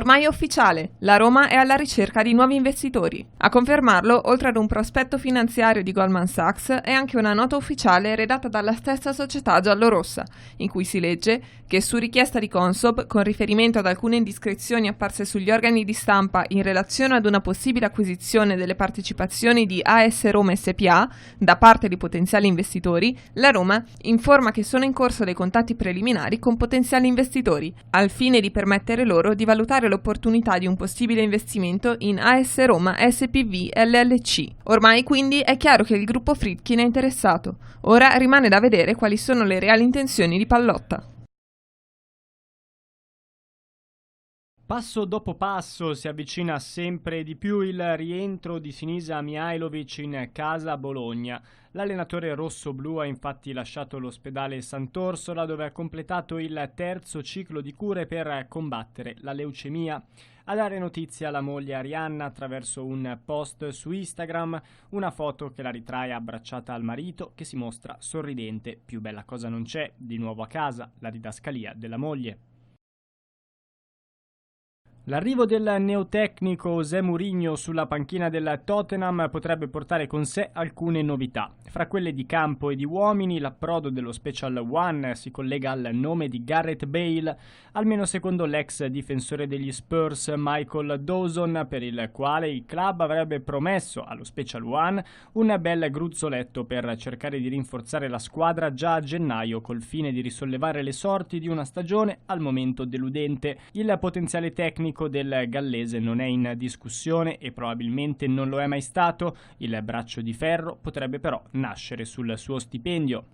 Ormai è ufficiale, la Roma è alla ricerca di nuovi investitori. A confermarlo, oltre ad un prospetto finanziario di Goldman Sachs, è anche una nota ufficiale redatta dalla stessa società giallorossa, in cui si legge che su richiesta di Consob, con riferimento ad alcune indiscrezioni apparse sugli organi di stampa in relazione ad una possibile acquisizione delle partecipazioni di AS Roma SpA da parte di potenziali investitori, la Roma informa che sono in corso dei contatti preliminari con potenziali investitori, al fine di permettere loro di valutare l'opportunità di un possibile investimento in AS Roma SPV LLC. Ormai quindi è chiaro che il gruppo Friedkin è interessato. Ora rimane da vedere quali sono le reali intenzioni di Pallotta. Passo dopo passo si avvicina sempre di più il rientro di Sinisa Mihajlovic in casa a Bologna. L'allenatore rosso-blu ha infatti lasciato l'ospedale Sant'Orsola, dove ha completato il terzo ciclo di cure per combattere la leucemia. A dare notizia la moglie Arianna attraverso un post su Instagram, una foto che la ritrae abbracciata al marito che si mostra sorridente. Più bella cosa non c'è, di nuovo a casa, la didascalia della moglie. L'arrivo del neotecnico José Mourinho sulla panchina del Tottenham potrebbe portare con sé alcune novità. Fra quelle di campo e di uomini, l'approdo dello Special One si collega al nome di Gareth Bale, almeno secondo l'ex difensore degli Spurs Michael Dawson, per il quale il club avrebbe promesso allo Special One un bel gruzzoletto per cercare di rinforzare la squadra già a gennaio, col fine di risollevare le sorti di una stagione al momento deludente. Il potenziale tecnico del gallese non è in discussione e probabilmente non lo è mai stato. Il braccio di ferro potrebbe però nascere sul suo stipendio.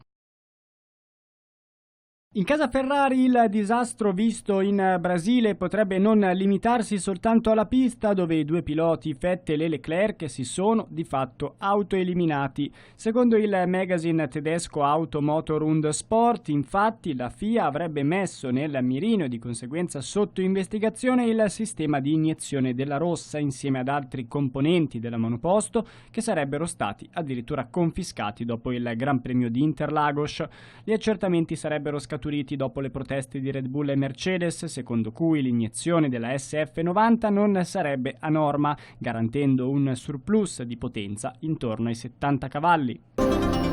In casa Ferrari il disastro visto in Brasile potrebbe non limitarsi soltanto alla pista, dove i due piloti Vettel e Leclerc si sono di fatto autoeliminati. Secondo il magazine tedesco Auto Motor und Sport, infatti, la FIA avrebbe messo nel mirino e di conseguenza sotto investigazione il sistema di iniezione della rossa insieme ad altri componenti della monoposto che sarebbero stati addirittura confiscati dopo il Gran Premio di Interlagos. Gli accertamenti sarebbero scaturiti dopo le proteste di Red Bull e Mercedes, secondo cui l'iniezione della SF90 non sarebbe a norma, garantendo un surplus di potenza intorno ai 70 cavalli.